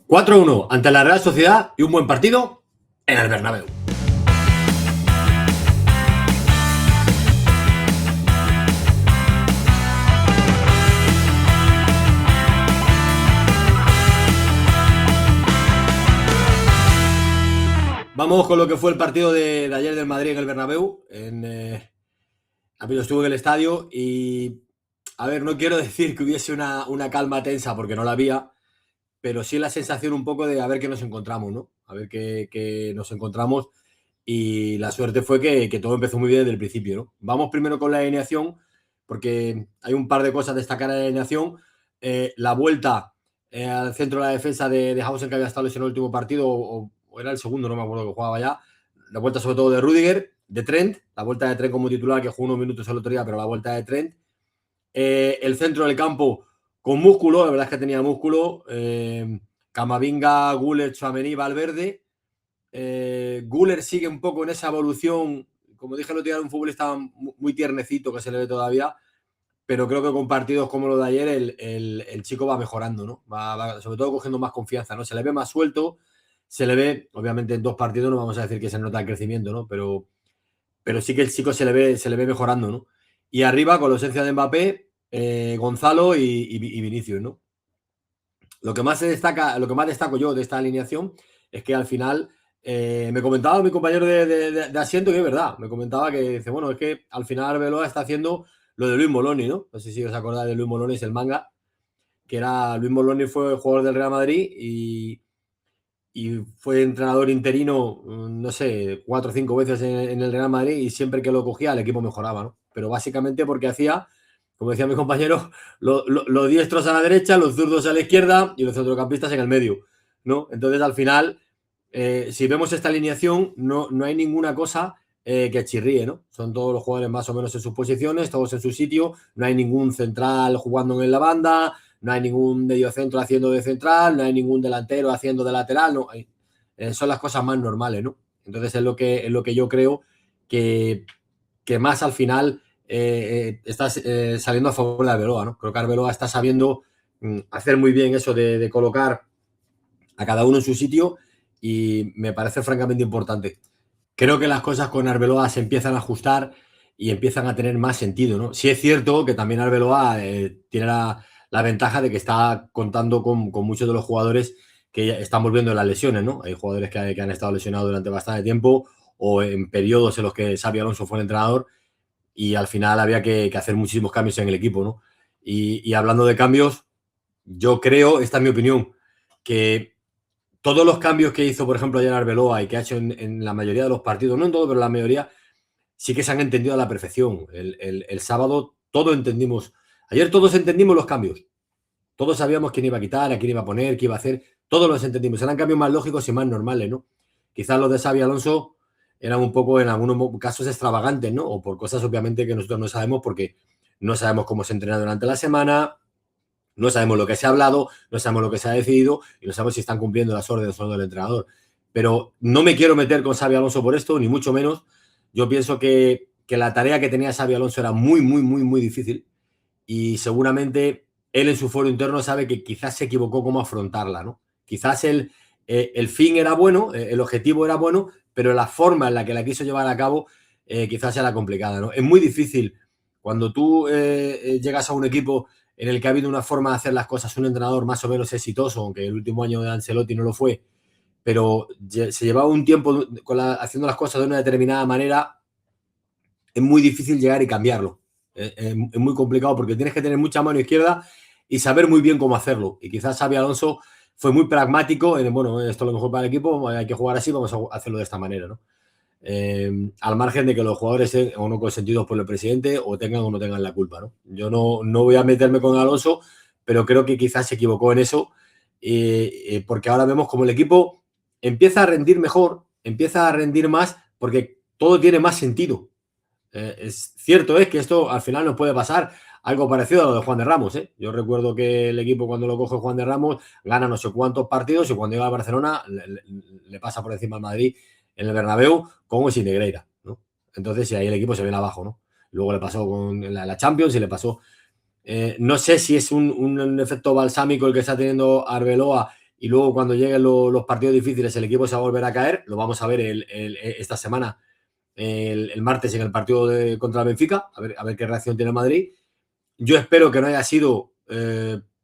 4-1 ante la Real Sociedad y un buen partido en el Bernabéu. Vamos con lo que fue el partido de ayer del Madrid en el Bernabéu. Yo estuve en el estadio y, a ver, no quiero decir que hubiese una calma tensa porque no la había, pero sí la sensación un poco de a ver qué nos encontramos, ¿no? A ver qué nos encontramos, y la suerte fue que todo empezó muy bien desde el principio, ¿no? Vamos primero con la alineación, porque hay un par de cosas a destacar en la alineación. La vuelta al centro de la defensa de Hausen, que había estado lesionado el último partido, o era el segundo, no me acuerdo, que jugaba ya. La vuelta sobre todo de Rüdiger, de Trent, la vuelta de Trent como titular, que jugó unos minutos el otro día, pero la vuelta de Trent. El centro del campo con músculo, la verdad es que tenía músculo. Camavinga, Güler, Tchouaméni, Valverde. Güler sigue un poco en esa evolución, como dije el otro día, un futbolista muy tiernecito que se le ve todavía, pero creo que con partidos como lo de ayer el chico va mejorando, ¿no? Va sobre todo cogiendo más confianza, ¿no? Se le ve más suelto, se le ve, obviamente en 2 partidos no vamos a decir que se nota el crecimiento, ¿no? Pero sí que el chico se le ve mejorando, ¿no? Y arriba, con la ausencia de Mbappé, Gonzalo y Vinicius, ¿no? Lo que más destaco yo de esta alineación es que al final me comentaba mi compañero de asiento, que es verdad, me comentaba que dice, bueno, es que al final Arbeloa está haciendo lo de Luis Moloni, ¿no? No sé si os acordáis de Luis Moloni, es el manga, que era Luis Moloni, fue jugador del Real Madrid y fue entrenador interino, no sé, 4 o 5 veces en el Real Madrid, y siempre que lo cogía el equipo mejoraba, ¿no? Pero básicamente porque hacía, como decía mi compañero, los diestros a la derecha, los zurdos a la izquierda y los centrocampistas en el medio, ¿no? Entonces, al final, si vemos esta alineación, no hay ninguna cosa que chirríe, ¿no? Son todos los jugadores más o menos en sus posiciones, todos en su sitio, no hay ningún central jugando en la banda, no hay ningún mediocentro haciendo de central, no hay ningún delantero haciendo de lateral, no hay, son las cosas más normales, ¿no? Entonces es lo que yo creo que más al final está saliendo a favor de Arbeloa, ¿no? Creo que Arbeloa está sabiendo hacer muy bien eso de colocar a cada uno en su sitio, y me parece francamente importante. Creo que las cosas con Arbeloa se empiezan a ajustar y empiezan a tener más sentido, ¿no? Sí es cierto que también Arbeloa tiene la ventaja de que está contando con muchos de los jugadores que están volviendo de las lesiones, ¿no? Hay jugadores que han estado lesionados durante bastante tiempo, o en periodos en los que Xabi Alonso fue el entrenador, y al final había que hacer muchísimos cambios en el equipo, ¿no? Y hablando de cambios, yo creo, esta es mi opinión, que todos los cambios que hizo, por ejemplo, ayer Arbeloa, y que ha hecho en la mayoría de los partidos, no en todo, pero en la mayoría, sí que se han entendido a la perfección. El sábado todos entendimos, ayer todos entendimos los cambios. Todos sabíamos quién iba a quitar, a quién iba a poner, qué iba a hacer. Todos los entendimos. Eran cambios más lógicos y más normales, ¿no? Quizás los de Xabi Alonso eran un poco, en algunos casos, extravagantes, ¿no? O por cosas, obviamente, que nosotros no sabemos, porque no sabemos cómo se entrena durante la semana, no sabemos lo que se ha hablado, no sabemos lo que se ha decidido, y no sabemos si están cumpliendo las órdenes o no del entrenador. Pero no me quiero meter con Xabi Alonso por esto, ni mucho menos. Yo pienso que la tarea que tenía Xabi Alonso era muy, muy, muy, muy difícil, y seguramente él en su foro interno sabe que quizás se equivocó cómo afrontarla, ¿no? Quizás el fin era bueno, el objetivo era bueno, pero la forma en la que la quiso llevar a cabo quizás era complicada, ¿no? Es muy difícil cuando tú llegas a un equipo en el que ha habido una forma de hacer las cosas, un entrenador más o menos exitoso, aunque el último año de Ancelotti no lo fue, pero se llevaba un tiempo haciendo las cosas de una determinada manera. Es muy difícil llegar y cambiarlo. Es muy complicado, porque tienes que tener mucha mano izquierda y saber muy bien cómo hacerlo. Y quizás Xabi Alonso fue muy pragmático en, bueno, esto es lo mejor para el equipo, hay que jugar así, vamos a hacerlo de esta manera, ¿no? Al margen de que los jugadores sean o no consentidos por el presidente, o tengan o no tengan la culpa, ¿no? Yo no voy a meterme con Alonso, pero creo que quizás se equivocó en eso, porque ahora vemos como el equipo empieza a rendir mejor, empieza a rendir más, porque todo tiene más sentido. Es cierto que esto al final nos puede pasar algo parecido a lo de Juan de Ramos, ¿eh? Yo recuerdo que el equipo, cuando lo coge Juan de Ramos, gana no sé cuántos partidos, y cuando llega a Barcelona le pasa por encima al Madrid en el Bernabéu con o sin Negreira, ¿no? Entonces, ahí el equipo se viene abajo, ¿no? Luego le pasó con la Champions y le pasó. No sé si es un efecto balsámico el que está teniendo Arbeloa, y luego cuando lleguen los partidos difíciles el equipo se va a volver a caer. Lo vamos a ver esta semana, el martes, en el partido contra el Benfica, a ver qué reacción tiene el Madrid. Yo espero que no haya sido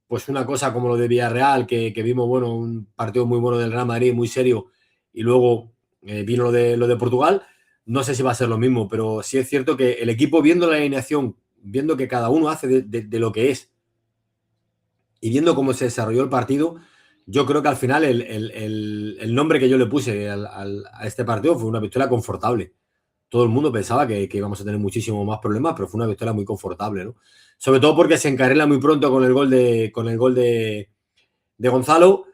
pues una cosa como lo de Villarreal, que vimos, bueno, un partido muy bueno del Real Madrid, muy serio, y luego vino lo de Portugal. No sé si va a ser lo mismo, pero sí es cierto que el equipo, viendo la alineación, viendo que cada uno hace de lo que es y viendo cómo se desarrolló el partido, yo creo que al final el nombre que yo le puse a este partido fue una victoria confortable. Todo el mundo pensaba que íbamos a tener muchísimo más problemas, pero fue una victoria muy confortable, ¿no? Sobre todo porque se encarrila muy pronto con el gol de Gonzalo.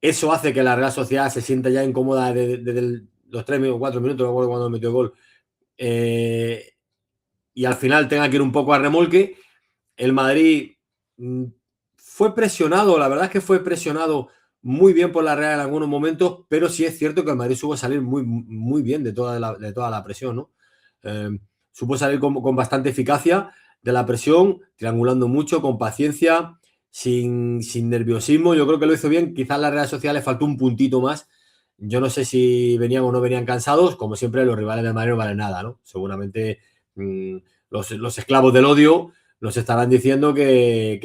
Eso hace que la Real Sociedad se sienta ya incómoda desde los 3 o 4 minutos, no me acuerdo cuando metió el gol, y al final tenga que ir un poco a remolque. El Madrid fue presionado, la verdad es que fue presionado muy bien por la Real en algunos momentos, pero sí es cierto que el Madrid supo salir muy bien de toda la presión, ¿no? Supo salir con bastante eficacia de la presión, triangulando mucho, con paciencia, sin nerviosismo. Yo creo que lo hizo bien. Quizás la Real Sociedad le faltó un puntito más. Yo no sé si venían o no venían cansados. Como siempre, los rivales del Madrid no valen nada, ¿no? Seguramente los esclavos del odio nos estarán diciendo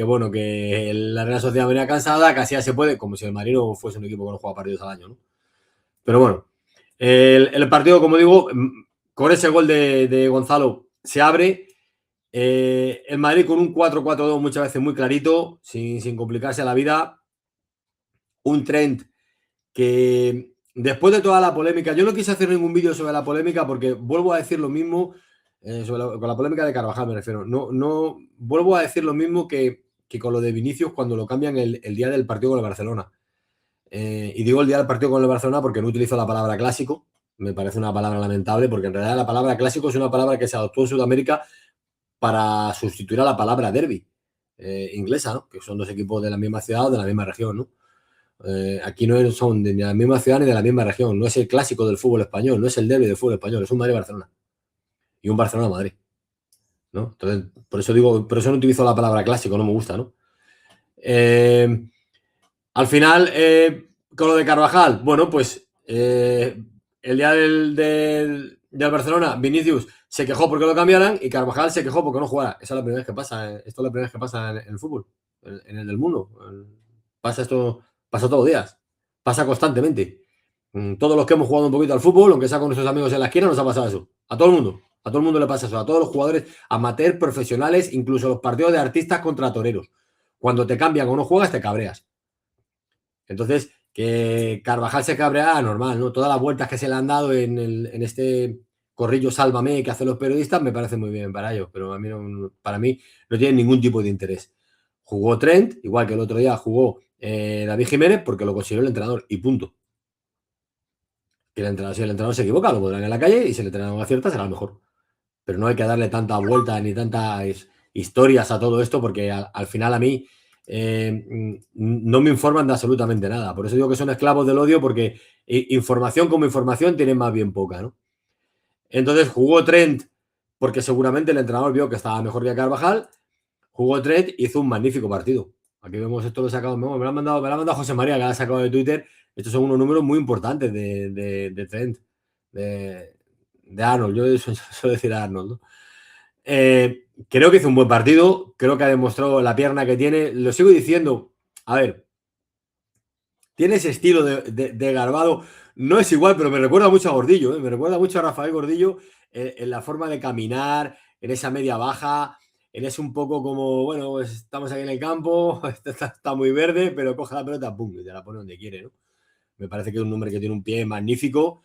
bueno, que la Real Sociedad venía cansada, que así ya se puede, como si el Madrid no fuese un equipo que no juega partidos al año, ¿no? Pero bueno, el partido, como digo, con ese gol de Gonzalo se abre. El Madrid con un 4-4-2 muchas veces muy clarito, sin complicarse la vida. Un Trent que, después de toda la polémica, yo no quise hacer ningún vídeo sobre la polémica porque vuelvo a decir lo mismo, con la polémica de Carvajal me refiero. No vuelvo a decir lo mismo que con lo de Vinicius cuando lo cambian el día del partido con el Barcelona. Y digo el día del partido con el Barcelona porque no utilizo la palabra clásico. Me parece una palabra lamentable porque en realidad la palabra clásico es una palabra que se adoptó en Sudamérica para sustituir a la palabra derby inglesa, ¿no? Que son dos equipos de la misma ciudad o de la misma región, ¿no? Aquí no son de la misma ciudad ni de la misma región. No es el clásico del fútbol español, no es el derbi del fútbol español, es un Madrid-Barcelona y un Barcelona-Madrid, ¿no? Entonces, por eso digo, por eso no utilizo la palabra clásico, no me gusta, ¿no? Al final, con lo de Carvajal, bueno, pues el día del Barcelona, Vinicius se quejó porque lo cambiaran y Carvajal se quejó porque no jugara. Esa es la primera vez que pasa. Esto es la primera vez que pasa en el fútbol, en el del mundo. Pasa esto, pasa todos los días, pasa constantemente. Todos los que hemos jugado un poquito al fútbol, aunque sea con nuestros amigos en la esquina, nos ha pasado eso. A todo el mundo le pasa eso. A todos los jugadores amateur, profesionales, incluso los partidos de artistas contra toreros. Cuando te cambian o no juegas, te cabreas. Entonces, que Carvajal se cabrea, normal, ¿no? Todas las vueltas que se le han dado en este corrillo sálvame que hacen los periodistas me parece muy bien para ellos, pero para mí no tienen ningún tipo de interés. Jugó Trent, igual que el otro día jugó David Jiménez, porque lo consideró el entrenador, y punto. Que si el entrenador se equivoca, lo pondrán en la calle y si el entrenador acierta, será el mejor. Pero no hay que darle tanta vuelta ni tantas historias a todo esto, porque al final a mí no me informan de absolutamente nada. Por eso digo que son esclavos del odio, porque información como información tienen más bien poca, ¿no? Entonces jugó Trent porque seguramente el entrenador vio que estaba mejor que Carvajal. Jugó Trent, hizo un magnífico partido. Aquí vemos esto, lo he sacado, me lo ha mandado José María, que lo ha sacado de Twitter. Estos son unos números muy importantes de Trent, de Arnold. Yo suelo decir a Arnold, ¿no? Creo que hizo un buen partido, creo que ha demostrado la pierna que tiene. Lo sigo diciendo, a ver, tiene ese estilo de Garbado, no es igual, pero me recuerda mucho a Gordillo, me recuerda mucho a Rafael Gordillo en la forma de caminar, en esa media baja. Él es un poco como, bueno, pues estamos aquí en el campo, está muy verde, pero coge la pelota, pum, y te la pone donde quiere, ¿no? Me parece que es un hombre que tiene un pie magnífico.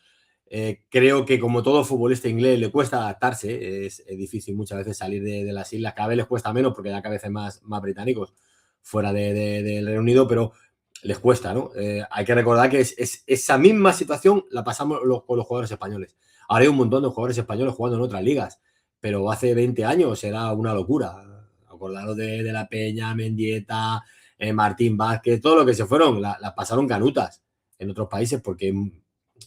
Creo que como todo futbolista inglés le cuesta adaptarse, es difícil muchas veces salir de las islas, cada vez les cuesta menos porque ya cada vez hay más británicos fuera del Reino Unido, pero les cuesta, ¿no? Hay que recordar que esa misma situación la pasamos con los jugadores españoles. Ahora hay un montón de jugadores españoles jugando en otras ligas, pero hace 20 años era una locura. Acordaros de la Peña, Mendieta, Martín Vázquez, todo lo que se fueron, la pasaron canutas en otros países porque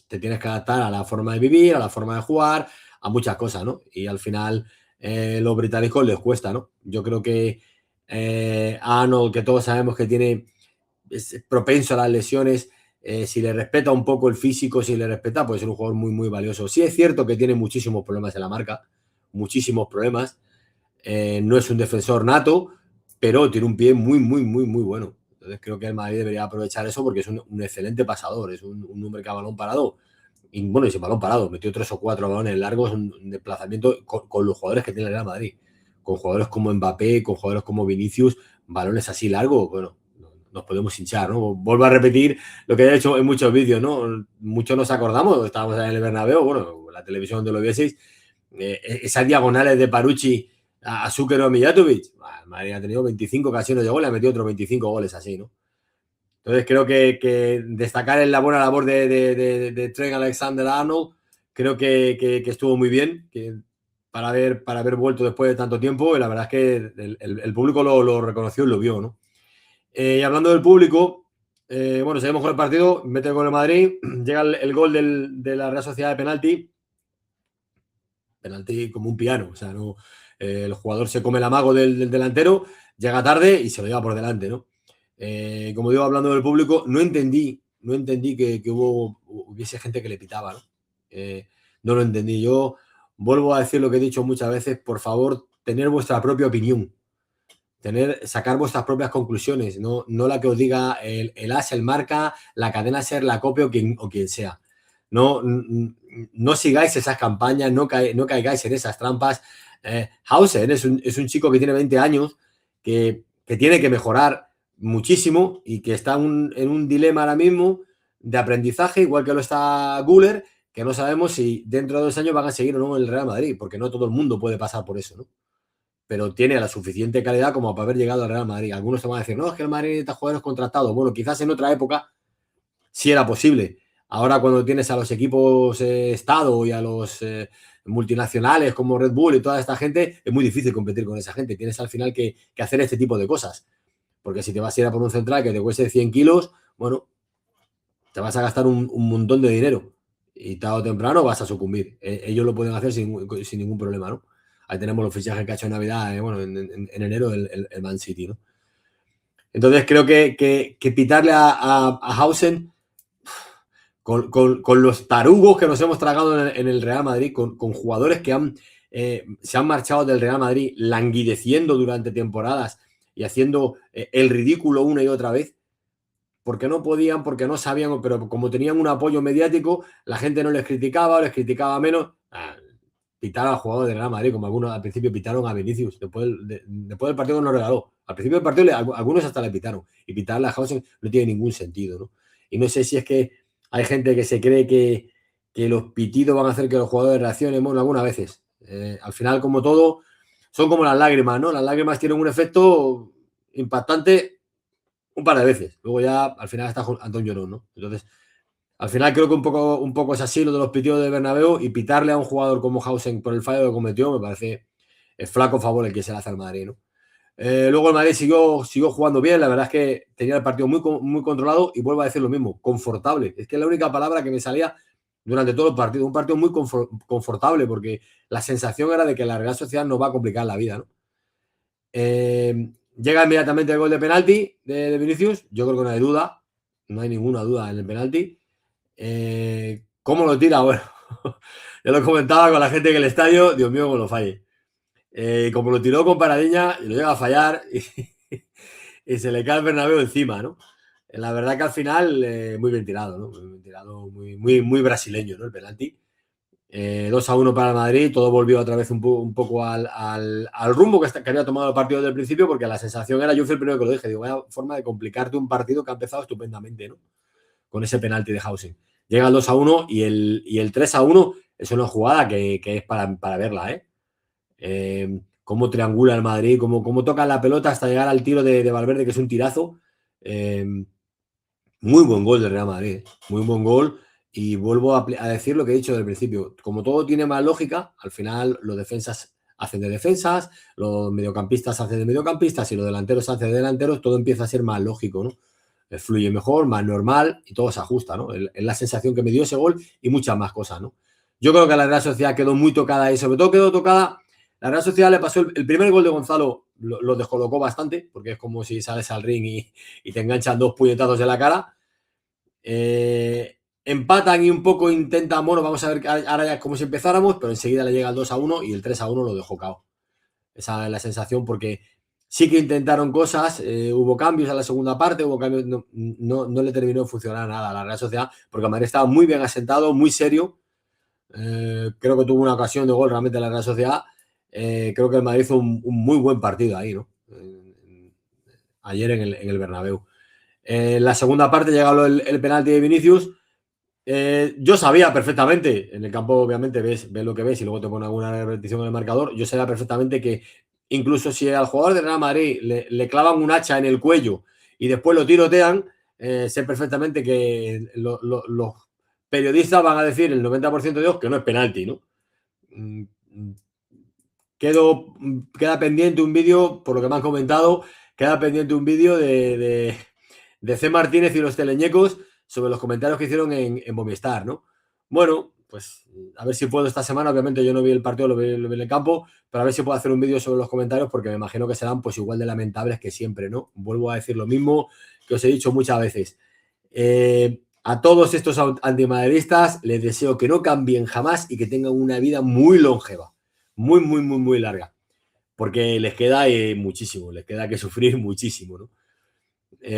te tienes que adaptar a la forma de vivir, a la forma de jugar, a muchas cosas, ¿no? Y al final los británicos les cuesta, ¿no? Yo creo que Arnold, que todos sabemos que tiene es propenso a las lesiones. Si le respeta un poco el físico, si le respeta, puede ser un jugador muy, muy valioso. Sí es cierto que tiene muchísimos problemas en la marca, muchísimos problemas. No es un defensor nato, pero tiene un pie muy, muy, muy, muy bueno. Entonces creo que el Madrid debería aprovechar eso porque es un excelente pasador, es un hombre que a balón parado, y bueno, y sin balón parado, metió 3 o 4 balones largos, un desplazamiento con los jugadores que tiene el Real Madrid, con jugadores como Mbappé, con jugadores como Vinicius, balones así largos, bueno, nos podemos hinchar, ¿no? Vuelvo a repetir lo que he hecho en muchos vídeos, ¿no? Muchos nos acordamos, estábamos en el Bernabéu, bueno, la televisión donde lo vieseis, esas diagonales de Parucci a Zúquer o Mijatovic. Madrid ha tenido 25 ocasiones de gol, ha metido otros 25 goles así, ¿no? Entonces creo que destacar en la buena labor de Trent Alexander-Arnold, creo que estuvo muy bien, para haber vuelto después de tanto tiempo, y la verdad es que el público lo reconoció y lo vio, ¿no? Y hablando del público, bueno, seguimos con el partido, mete el gol el Madrid, llega el gol de la Real Sociedad de penalti como un piano, o sea, no, el jugador se come el amago del delantero, llega tarde y se lo lleva por delante, ¿no? Como digo, hablando del público, no entendí que hubiese gente que le pitaba, ¿no? No lo entendí. Yo vuelvo a decir lo que he dicho muchas veces, por favor, tener vuestra propia opinión, sacar vuestras propias conclusiones, no la que os diga el AS, el Marca, la cadena SER, la COPE o quien sea. No sigáis esas campañas, no caigáis en esas trampas. Hausen es un chico que tiene 20 años, que tiene que mejorar muchísimo y que está en un dilema ahora mismo de aprendizaje, igual que lo está Güler, que no sabemos si dentro de 2 años van a seguir o no en el Real Madrid, porque no todo el mundo puede pasar por eso, ¿no? Pero tiene la suficiente calidad como para haber llegado al Real Madrid. Algunos te van a decir, no, es que el Madrid necesita jugadores contratados. Bueno, quizás en otra época sí era posible. Ahora cuando tienes a los equipos Estado y a los multinacionales como Red Bull y toda esta gente, es muy difícil competir con esa gente. Tienes al final que hacer este tipo de cosas. Porque si te vas a ir a por un central que te cueste 100 kilos, bueno, te vas a gastar un montón de dinero. Y tarde o temprano vas a sucumbir. Ellos lo pueden hacer sin ningún problema, ¿no? Ahí tenemos los fichajes que ha hecho en Navidad, bueno, en enero el Man City, ¿no? Entonces creo que pitarle a Hausen con los tarugos que nos hemos tragado en el Real Madrid, con jugadores que se han marchado del Real Madrid languideciendo durante temporadas y haciendo el ridículo una y otra vez, porque no podían, porque no sabían, pero como tenían un apoyo mediático, la gente no les criticaba o les criticaba menos. Pitar al jugador del Real Madrid, como algunos al principio pitaron a Vinicius, después del partido que nos regaló. Al principio del partido algunos hasta le pitaron, y pitarle a Hausen no tiene ningún sentido, ¿no? Y no sé si es que hay gente que se cree que los pitidos van a hacer que los jugadores reaccionen, bueno, algunas veces. Al final, como todo, son como las lágrimas, ¿no? Las lágrimas tienen un efecto impactante un par de veces. Luego ya, al final, está Antón Llorón, ¿no? Entonces, al final creo que un poco es así lo de los pitidos de Bernabéu, y pitarle a un jugador como Hausen por el fallo que cometió me parece el flaco favor el que se le hace al Madrid, ¿no? Luego el Madrid siguió jugando bien, la verdad es que tenía el partido muy, muy controlado, y vuelvo a decir lo mismo, confortable. Es que es la única palabra que me salía durante todo el partido, un partido muy confortable, porque la sensación era de que la Real Sociedad nos va a complicar la vida, ¿no? Llega inmediatamente el gol de penalti de Vinicius, yo creo que no hay duda, no hay ninguna duda en el penalti. ¿Cómo lo tira? Bueno, yo lo comentaba con la gente en el estadio, Dios mío, cómo lo falle. Como lo tiró con Paradiña y lo llega a fallar y se le cae el Bernabéu encima, ¿no? La verdad que al final muy bien tirado, ¿no? Muy bien tirado, muy brasileño, ¿no? El penalti. 2-1 para el Madrid, todo volvió otra vez un poco al rumbo que había tomado el partido desde el principio, porque la sensación era, yo fui el primero que lo dije, digo, vaya forma de complicarte un partido que ha empezado estupendamente, ¿no? Con ese penalti de Hausen. Llega el 2-1 y el 3-1 es una jugada que es para verla, ¿eh? Cómo triangula el Madrid, cómo toca la pelota hasta llegar al tiro de Valverde, que es un tirazo. Muy buen gol del Real Madrid, muy buen gol. Y vuelvo a decir lo que he dicho desde el principio. Como todo tiene más lógica, al final los defensas hacen de defensas, los mediocampistas hacen de mediocampistas y los delanteros hacen de delanteros, todo empieza a ser más lógico, ¿no? Fluye mejor, más normal y todo se ajusta, ¿no? Es la sensación que me dio ese gol y muchas más cosas, ¿no? Yo creo que la Real Sociedad quedó muy tocada y sobre todo quedó tocada La Real Sociedad le pasó el primer gol de Gonzalo, lo descolocó bastante, porque es como si sales al ring y te enganchan 2 puñetazos en la cara. Empatan y un poco intentan, bueno, vamos a ver ahora ya como si empezáramos, pero enseguida le llega el 2-1 y el 3-1 lo dejó cao. Esa es la sensación, porque sí que intentaron cosas, hubo cambios en la segunda parte, hubo cambios, no le terminó de funcionar nada a la Real Sociedad, porque el Madrid estaba muy bien asentado, muy serio. Creo que tuvo una ocasión de gol realmente en la Real Sociedad. Creo que el Madrid hizo un muy buen partido ahí, ¿no? Ayer en el Bernabéu. En la segunda parte llegó el penalti de Vinicius. Yo sabía perfectamente, en el campo obviamente ves lo que ves y luego te pone alguna repetición en el marcador, yo sabía perfectamente que incluso si al jugador de Real Madrid le clavan un hacha en el cuello y después lo tirotean, sé perfectamente que los periodistas van a decir el 90% de ellos que no es penalti, ¿no? Queda pendiente un vídeo, por lo que me han comentado, queda pendiente un vídeo de C. Martínez y los teleñecos sobre los comentarios que hicieron en Movistar, ¿no? Bueno, pues a ver si puedo esta semana. Obviamente yo no vi el partido, lo vi en el campo, pero a ver si puedo hacer un vídeo sobre los comentarios porque me imagino que serán pues igual de lamentables que siempre, ¿no? Vuelvo a decir lo mismo que os he dicho muchas veces. A todos estos antimadridistas les deseo que no cambien jamás y que tengan una vida muy longeva, muy, muy, muy, muy larga, porque les queda muchísimo, les queda que sufrir muchísimo, ¿no?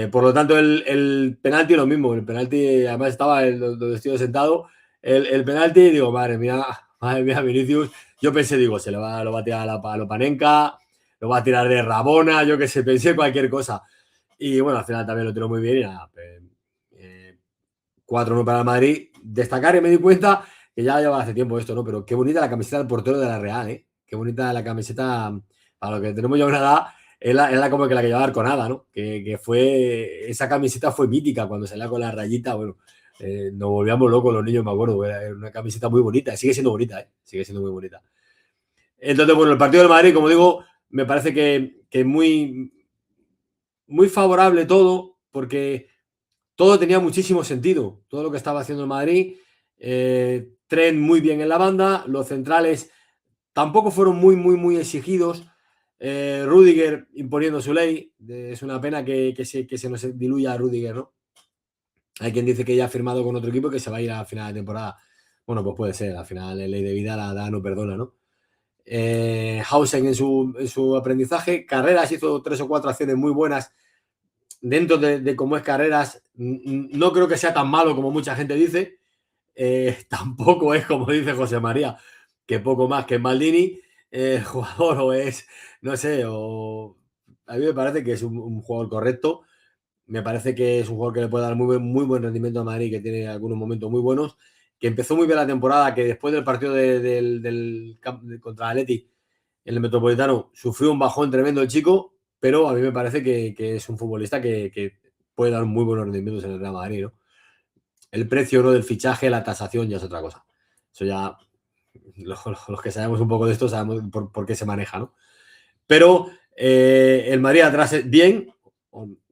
Por lo tanto, el penalti lo mismo. El penalti, además estaba donde estoy sentado. El penalti, digo, madre mía, Vinicius. Yo pensé, digo, lo va a tirar a Lopanenka, lo va a tirar de Rabona, yo qué sé, pensé cualquier cosa. Y bueno, al final también lo tiró muy bien y nada. 4-1 para el Madrid. Destacar y me di cuenta que ya lleva hace tiempo esto, ¿no? Pero qué bonita la camiseta del portero de la Real, ¿eh? Qué bonita la camiseta. Para lo que tenemos ya una edad, era como que la que llevaba Arconada, ¿no? Que fue. Esa camiseta fue mítica cuando salía con la rayita. Bueno, nos volvíamos locos los niños, me acuerdo. Era una camiseta muy bonita. Sigue siendo bonita, ¿eh? Sigue siendo muy bonita. Entonces, bueno, el partido del Madrid, como digo, me parece que muy, muy favorable todo, porque todo tenía muchísimo sentido. Todo lo que estaba haciendo el Madrid. Trent muy bien en la banda. Los centrales tampoco fueron muy, muy, muy exigidos. Rüdiger imponiendo su ley. Es una pena que se nos diluya a Rüdiger, ¿no? Hay quien dice que ya ha firmado con otro equipo que se va a ir a final de temporada. Bueno, pues puede ser. Al final, la ley de vida la no perdona, ¿no? Hausen en su aprendizaje. Carreras hizo 3 o 4 acciones muy buenas dentro de cómo es Carreras. No creo que sea tan malo como mucha gente dice. Tampoco es como dice José María, que poco más que Maldini, jugador o es, no sé, o a mí me parece que es un jugador correcto. Me parece que es un jugador que le puede dar muy buen rendimiento a Madrid, que tiene algunos momentos muy buenos, que empezó muy bien la temporada, que después del partido contra Atleti en el Metropolitano sufrió un bajón tremendo el chico, pero a mí me parece que es un futbolista que puede dar muy buenos rendimientos en el Real Madrid, ¿no? El precio, ¿no?, del fichaje, la tasación ya es otra cosa. Eso ya, los que sabemos un poco de esto sabemos por qué se maneja, ¿no? Pero el Madrid atrás bien,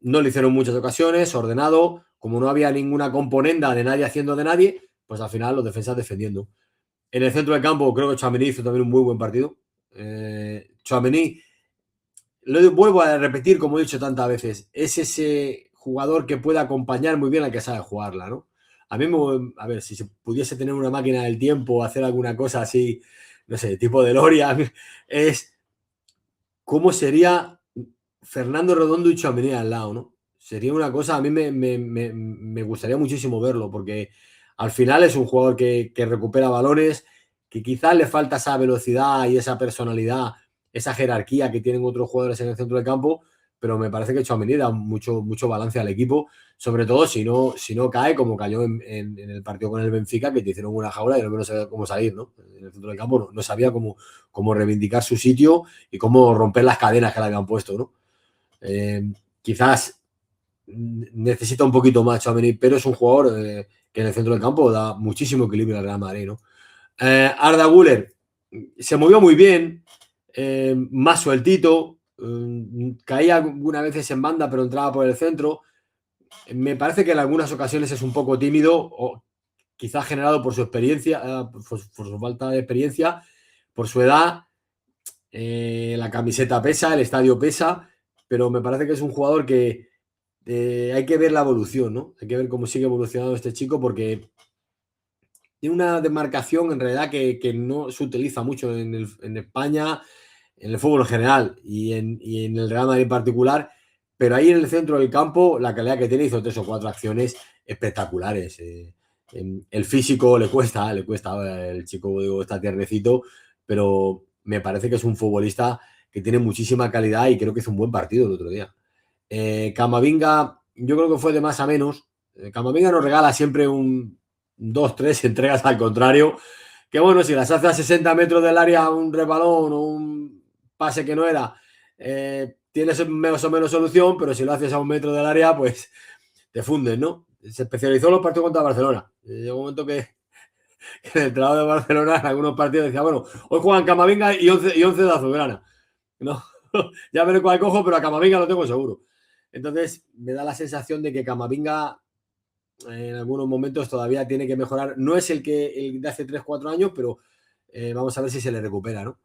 no le hicieron muchas ocasiones, ordenado, como no había ninguna componenda de nadie haciendo de nadie, pues al final los defensas defendiendo. En el centro del campo creo que Tchouaméni hizo también un muy buen partido. Tchouaméni, lo vuelvo a repetir como he dicho tantas veces, es ese jugador que puede acompañar muy bien al que sabe jugarla, ¿no? A mí, a ver, si se pudiese tener una máquina del tiempo, hacer alguna cosa así, no sé, tipo de DeLorean, es cómo sería Fernando Redondo y Tchouaméni al lado, ¿no? Sería una cosa, a mí me gustaría muchísimo verlo, porque al final es un jugador que recupera balones, que quizás le falta esa velocidad y esa personalidad, esa jerarquía que tienen otros jugadores en el centro del campo, pero me parece que Tchouaméni da mucho balance al equipo, sobre todo si no cae como cayó en el partido con el Benfica, que te hicieron una jaula y no sabía cómo salir, ¿no? En el centro del campo no sabía cómo reivindicar su sitio y cómo romper las cadenas que le habían puesto, ¿no? Quizás necesita un poquito más Tchouaméni, pero es un jugador que en el centro del campo da muchísimo equilibrio al Real Madrid, ¿no? Arda Güler se movió muy bien, más sueltito, caía algunas veces en banda, pero entraba por el centro. Me parece que en algunas ocasiones es un poco tímido, o quizás generado por su experiencia, por su falta de experiencia, por su edad. La camiseta pesa, el estadio pesa, pero me parece que es un jugador que hay que ver la evolución, ¿no? Hay que ver cómo sigue evolucionando este chico porque tiene una demarcación en realidad que no se utiliza mucho en España, en el fútbol en general y en el Real Madrid en particular, pero ahí en el centro del campo, la calidad que tiene, hizo 3 o 4 acciones espectaculares. El físico le cuesta, el chico digo, está tiernecito, pero me parece que es un futbolista que tiene muchísima calidad y creo que hizo un buen partido el otro día. Camavinga, yo creo que fue de más a menos. Camavinga nos regala siempre un 2, 3 entregas al contrario, que bueno, si las hace a 60 metros del área un rebalón o un pase que no era, tienes más o menos solución, pero si lo haces a 1 metro del área, pues te fundes, ¿no? Se especializó en los partidos contra Barcelona. Llegó un momento que en el trabajo de Barcelona en algunos partidos decía, bueno, hoy juegan Camavinga y 11 de Azulgrana. No, ya veré cuál cojo, pero a Camavinga lo tengo seguro. Entonces, me da la sensación de que Camavinga en algunos momentos todavía tiene que mejorar. No es el de hace 3, 4 años, pero vamos a ver si se le recupera, ¿no?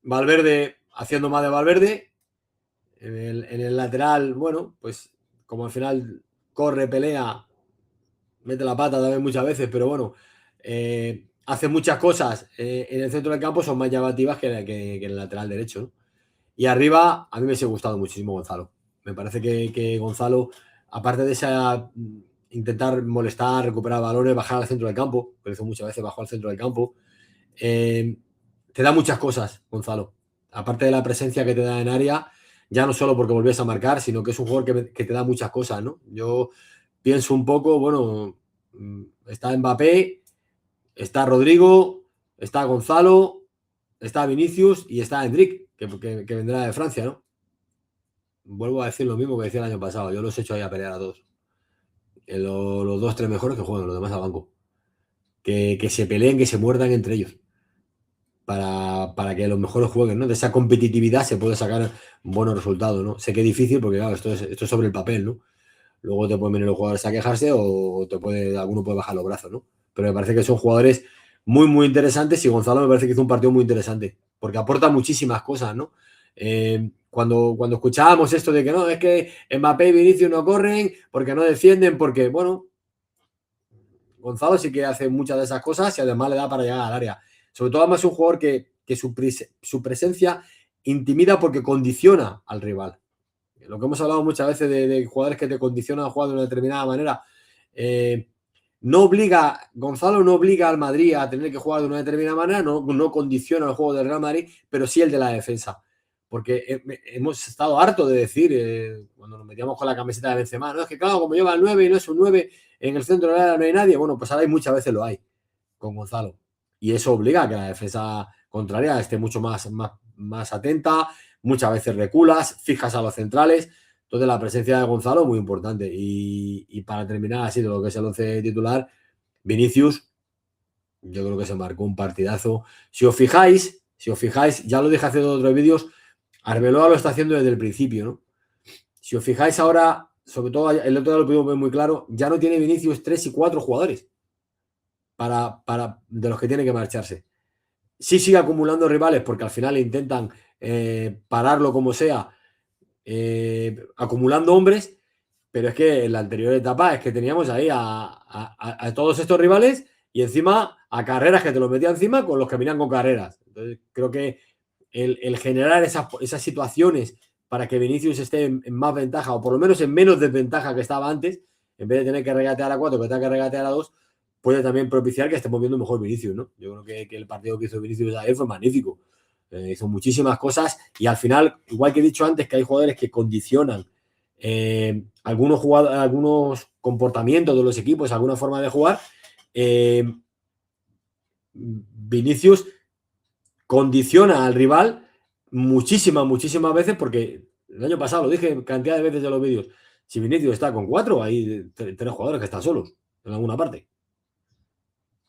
Valverde haciendo más de Valverde. En el lateral, bueno, pues como al final corre, pelea, mete la pata también muchas veces, pero bueno, hace muchas cosas en el centro del campo, son más llamativas que en el lateral derecho, ¿no? Y arriba, a mí me ha gustado muchísimo Gonzalo. Me parece que Gonzalo, aparte de esa intentar molestar, recuperar balones, bajar al centro del campo, que lo hizo muchas veces, bajó al centro del campo, te da muchas cosas, Gonzalo. Aparte de la presencia que te da en área, ya no solo porque volvías a marcar, sino que es un jugador que te da muchas cosas, ¿no? Yo pienso un poco, bueno, está Mbappé, está Rodrigo, está Gonzalo, está Vinicius y está Hendrik, que vendrá de Francia, ¿no? Vuelvo a decir lo mismo que decía el año pasado. Yo los he hecho ahí a pelear a todos. Los 2, 3 mejores que juegan, los demás al banco. Que se peleen, que se muerdan entre ellos. Para que los mejores jueguen, ¿no? De esa competitividad se puede sacar buenos resultados, ¿no? Sé que es difícil porque, claro, esto es sobre el papel, ¿no? Luego te pueden venir los jugadores a quejarse o alguno puede bajar los brazos, ¿no? Pero me parece que son jugadores muy, muy interesantes y Gonzalo me parece que hizo un partido muy interesante porque aporta muchísimas cosas, ¿no? Cuando escuchábamos esto de que no, es que Mbappé y Vinicius no corren porque no defienden, porque, bueno, Gonzalo sí que hace muchas de esas cosas y además le da para llegar al área. Sobre todo, además, es un jugador que su presencia intimida porque condiciona al rival. Lo que hemos hablado muchas veces de jugadores que te condicionan a jugar de una determinada manera. Gonzalo no obliga al Madrid a tener que jugar de una determinada manera, no condiciona el juego del Real Madrid, pero sí el de la defensa. Porque hemos estado harto de decir, cuando nos metíamos con la camiseta de Benzema, no, es que claro, como lleva el 9 y no es un 9, en el centro del área no hay nadie. Bueno, pues ahora hay muchas veces lo hay con Gonzalo. Y eso obliga a que la defensa contraria esté mucho más atenta, muchas veces reculas, fijas a los centrales. Entonces la presencia de Gonzalo es muy importante. Y para terminar así de lo que es el 11 titular, Vinicius, yo creo que se marcó un partidazo. Si os fijáis, ya lo dije hace 2 o 3 vídeos, Arbeloa lo está haciendo desde el principio, ¿no? Si os fijáis ahora, sobre todo el otro día lo pudimos ver muy claro, ya no tiene Vinicius 3 y 4 jugadores de los que tiene que marcharse. Sí sigue acumulando rivales porque al final intentan pararlo como sea, acumulando hombres, pero es que en la anterior etapa es que teníamos ahí a todos estos rivales y encima a Carreras que te los metía encima con los que venían con Carreras. Entonces creo que el generar esas situaciones para que Vinicius esté en más ventaja o por lo menos en menos desventaja que estaba antes, en vez de tener que regatear a 4, que tenga que regatear a 2, puede también propiciar que estemos viendo mejor Vinicius, ¿no? Yo creo que el partido que hizo Vinicius ayer fue magnífico. Hizo muchísimas cosas y al final, igual que he dicho antes, que hay jugadores que condicionan algunos comportamientos de los equipos, alguna forma de jugar. Vinicius condiciona al rival muchísimas veces porque el año pasado lo dije cantidad de veces de los vídeos. Si Vinicius está con 4, hay 3 jugadores que están solos en alguna parte.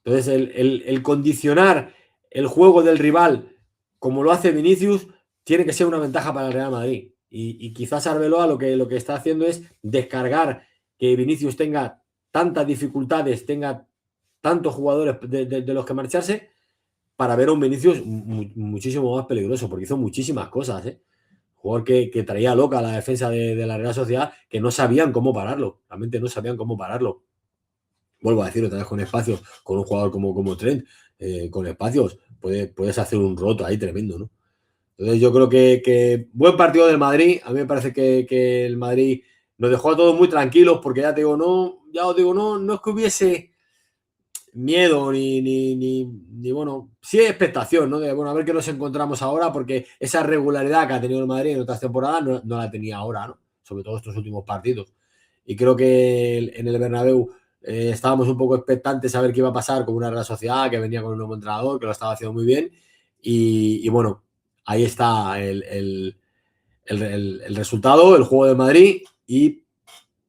Entonces, el condicionar el juego del rival como lo hace Vinicius tiene que ser una ventaja para el Real Madrid. Y quizás Arbeloa lo que está haciendo es descargar que Vinicius tenga tantas dificultades, tenga tantos jugadores de los que marcharse, para ver a un Vinicius muchísimo más peligroso, porque hizo muchísimas cosas, ¿eh? Jugador que traía loca a la defensa de la Real Sociedad, que no sabían cómo pararlo, realmente no sabían cómo pararlo. Vuelvo a decir otra vez, con espacios, con un jugador como Trent, con espacios, puedes hacer un roto ahí tremendo, ¿no? Entonces yo creo que buen partido del Madrid. A mí me parece que el Madrid nos dejó a todos muy tranquilos, porque ya os digo, no es que hubiese miedo ni bueno, sí expectación, ¿no? De, bueno, a ver qué nos encontramos ahora, porque esa regularidad que ha tenido el Madrid en otras temporadas no la tenía ahora, ¿no? Sobre todo estos últimos partidos. Y creo que en el Bernabéu estábamos un poco expectantes a ver qué iba a pasar con una Real Sociedad que venía con un nuevo entrenador, que lo estaba haciendo muy bien. Y bueno, ahí está el resultado, el juego de Madrid. Y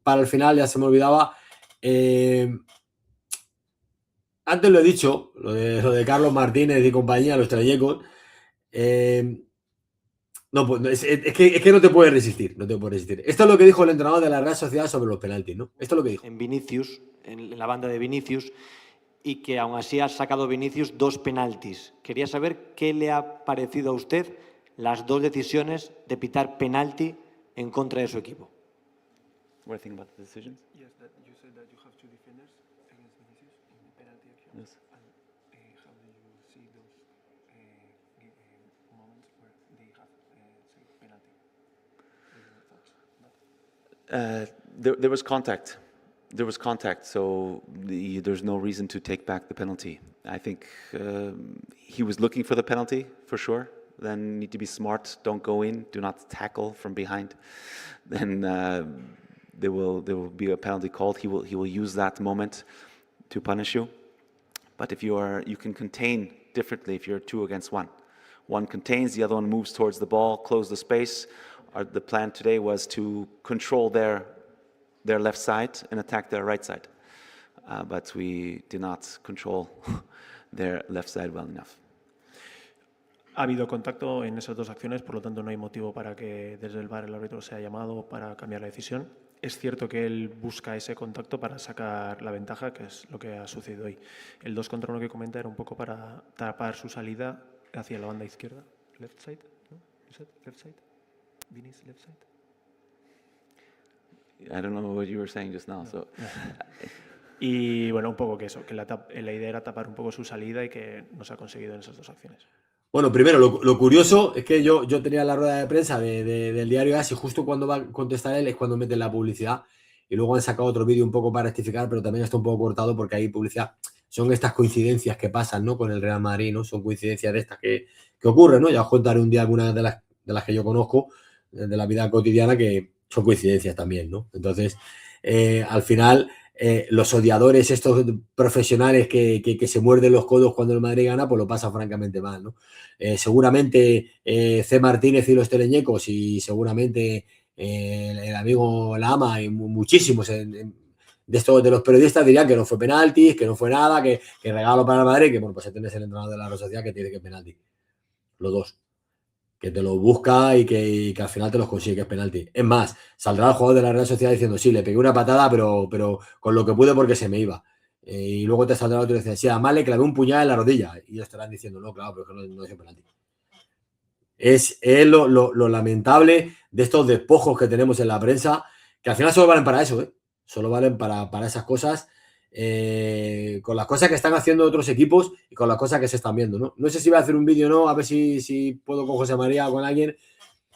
para el final, ya se me olvidaba, antes lo he dicho, lo de Carlos Martínez y compañía, los trayecos. No, pues, es que no te puedes resistir, no te puedes resistir. Esto es lo que dijo el entrenador de la Real Sociedad sobre los penaltis, ¿no? Esto es lo que dijo. En Vinicius, en la banda de Vinicius, y que aún así ha sacado Vinicius 2 penaltis. Quería saber qué le ha parecido a usted las 2 decisiones de pitar penalti en contra de su equipo. What do you think about the decisions? Yes, that you said that you have 2 defenders against Vinicius in the penalty action. Yes. And how do you see those moments where they have saved penalty? What are your thoughts on that? There was contact. There was contact, so there's no reason to take back the penalty. I think he was looking for the penalty for sure. Then need to be smart. Don't go in. Do not tackle from behind. Then there will be a penalty called. He will use that moment to punish you. But if you can contain differently if you're 2 against 1. One contains, the other one moves towards the ball, close the space. The plan today was to control their left side and attack their right side. But we did not control their left side well enough. Ha habido contacto en esas 2 acciones, por lo tanto no hay motivo para que desde el VAR el árbitro sea llamado para cambiar la decisión. Es cierto que él busca ese contacto para sacar la ventaja, que es lo que ha sucedido hoy. El 2 contra 1 que comenta era un poco para tapar su salida hacia la banda izquierda. Left side, ¿no? You said left side? Vinicius left side? I don't know what you were saying just now. No. So. Y bueno, un poco que eso, que la idea era tapar un poco su salida y que no se ha conseguido en esas 2 acciones. Bueno, primero, lo curioso es que yo tenía la rueda de prensa del diario AS y justo cuando va a contestar él es cuando meten la publicidad, y luego han sacado otro vídeo un poco para rectificar, pero también está un poco cortado porque hay publicidad. Son estas coincidencias que pasan, ¿no? Con el Real Madrid, ¿no? Son coincidencias de estas que ocurren, ¿no? Ya os contaré un día algunas de las que yo conozco de la vida cotidiana, que son coincidencias también, ¿no? Entonces, al final, los odiadores estos profesionales que se muerden los codos cuando el Madrid gana, pues lo pasa francamente mal, ¿no? Seguramente C. Martínez y los teleñecos, y seguramente el amigo Lama y muchísimos de los periodistas dirían que no fue penalti, que no fue nada, que regalo para el Madrid, que bueno, pues tenés el entrenador de la Real Sociedad que tiene que penalti. Los 2. Que te lo busca y que al final te los consigue, que es penalti. Es más, saldrá el jugador de la Real Sociedad diciendo, sí, le pegué una patada, pero con lo que pude porque se me iba. Y luego te saldrá otro y dice, sí, además le clavé un puñal en la rodilla. Y ellos estarán diciendo, no, claro, pero es que no es penalti. Es lo lamentable de estos despojos que tenemos en la prensa, que al final solo valen para eso, ¿eh? Solo valen para esas cosas, con las cosas que están haciendo otros equipos y con las cosas que se están viendo, ¿no? No sé si voy a hacer un vídeo o no, a ver si puedo con José María o con alguien,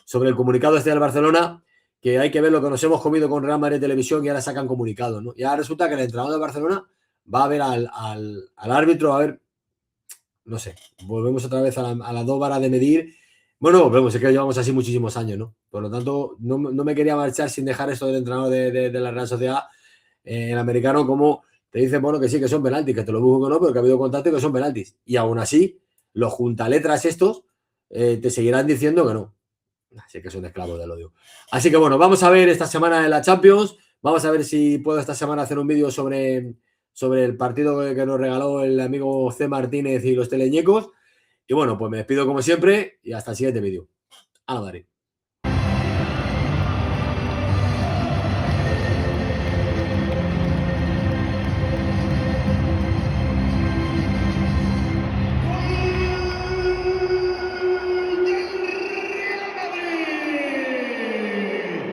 sobre el comunicado del Barcelona, que hay que ver lo que nos hemos comido con Real Madrid Televisión, y ahora sacan comunicados, ¿no? Y ahora resulta que el entrenador de Barcelona va a ver al árbitro, a ver, no sé, volvemos otra vez a las 2 varas de medir. Bueno, volvemos, es que llevamos así muchísimos años, ¿no? Por lo tanto, no me quería marchar sin dejar esto del entrenador de la Real Sociedad, el americano, como te dice, bueno, que sí, que son penaltis, que te lo busco que no, pero que ha habido contacto y que son penaltis. Y aún así, los juntaletras estos te seguirán diciendo que no. Así que son esclavos del odio. Así que bueno, vamos a ver esta semana en la Champions. Vamos a ver si puedo esta semana hacer un vídeo sobre el partido que nos regaló el amigo C. Martínez y los teleñecos. Y bueno, pues me despido como siempre y hasta el siguiente vídeo. A la madre.